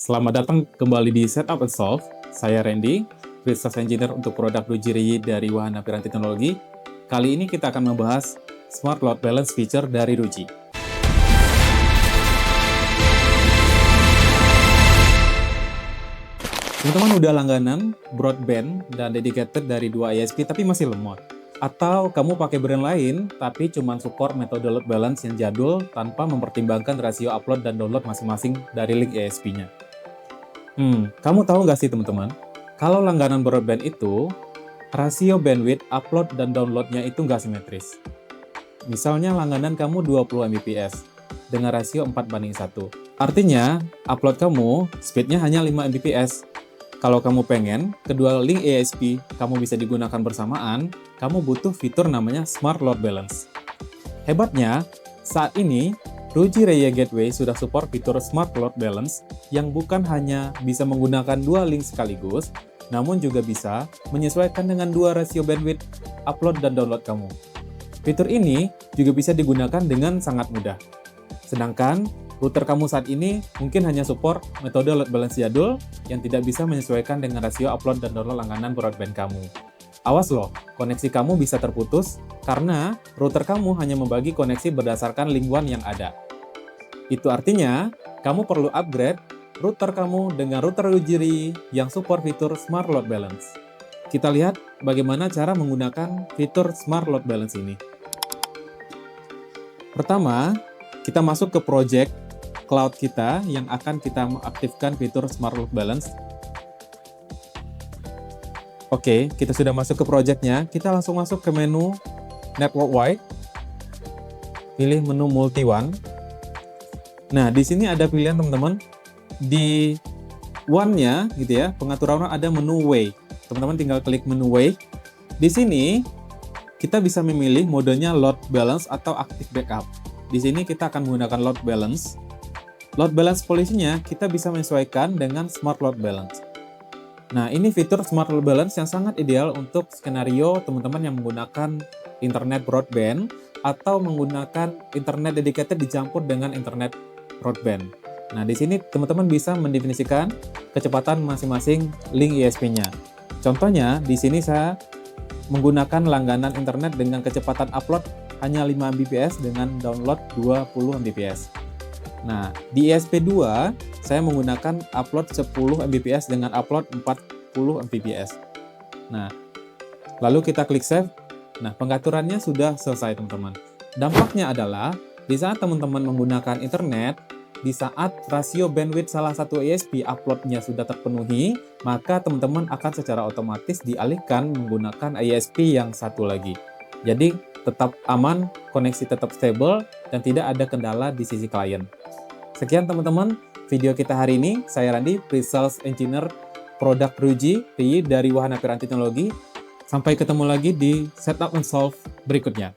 Selamat datang kembali di Setup and Solve. Saya Randy, Research Engineer untuk produk Ruji dari Wahana Piranti Teknologi. Kali ini kita akan membahas Smart Load Balance feature dari Ruji. Teman-teman udah langganan, broadband, dan dedicated dari dua ISP tapi masih lemot. Atau kamu pakai brand lain tapi cuma support metode load balance yang jadul tanpa mempertimbangkan rasio upload dan download masing-masing dari link ISP-nya. Kamu tahu nggak sih teman-teman, kalau langganan broadband itu, rasio bandwidth upload dan downloadnya itu nggak simetris. Misalnya langganan kamu 20 Mbps dengan rasio 4:1. Artinya, upload kamu speednya hanya 5 Mbps. Kalau kamu pengen, kedua link ISP kamu bisa digunakan bersamaan, kamu butuh fitur namanya Smart Load Balance. Hebatnya, saat ini, Ruji Raya Gateway sudah support fitur Smart Load Balance yang bukan hanya bisa menggunakan dua link sekaligus, namun juga bisa menyesuaikan dengan dua rasio bandwidth upload dan download kamu. Fitur ini juga bisa digunakan dengan sangat mudah. Sedangkan, router kamu saat ini mungkin hanya support metode load balance jadul yang tidak bisa menyesuaikan dengan rasio upload dan download langganan broadband kamu. Awas loh, koneksi kamu bisa terputus karena router kamu hanya membagi koneksi berdasarkan link WAN yang ada. Itu artinya, kamu perlu upgrade router kamu dengan router Ruji yang support fitur Smart Load Balance. Kita lihat bagaimana cara menggunakan fitur Smart Load Balance ini. Pertama, kita masuk ke project cloud kita yang akan kita aktifkan fitur Smart Load Balance. Oke, kita sudah masuk ke project-nya. Kita langsung masuk ke menu Network Wide. Pilih menu Multi WAN. Nah, di sini ada pilihan teman-teman. Di WAN-nya gitu ya, pengaturan ada menu Way. Teman-teman tinggal klik menu Way. Di sini kita bisa memilih modenya Load Balance atau Active Backup. Di sini kita akan menggunakan Load Balance. Load Balance polisinya kita bisa menyesuaikan dengan Smart Load Balance. Nah, ini fitur Smart Load Balance yang sangat ideal untuk skenario teman-teman yang menggunakan internet broadband atau menggunakan internet dedicated dicampur dengan internet broadband. Nah, di sini teman-teman bisa mendefinisikan kecepatan masing-masing link ISP-nya. Contohnya, di sini saya menggunakan langganan internet dengan kecepatan upload hanya 5 Mbps dengan download 20 Mbps. Nah, di ISP2 saya menggunakan upload 10 Mbps dengan upload 40 Mbps. Nah, lalu kita klik save. Nah, pengaturannya sudah selesai teman-teman. Dampaknya adalah di saat teman-teman menggunakan internet, di saat rasio bandwidth salah satu ISP uploadnya sudah terpenuhi, maka teman-teman akan secara otomatis dialihkan menggunakan ISP yang satu lagi. Jadi, tetap aman, koneksi tetap stable, dan tidak ada kendala di sisi klien. Sekian teman-teman, video kita hari ini. Saya Randy, Pre-Sales Engineer Produk Ruji dari Wahana Piranti Teknologi. Sampai ketemu lagi di Setup and Solve berikutnya.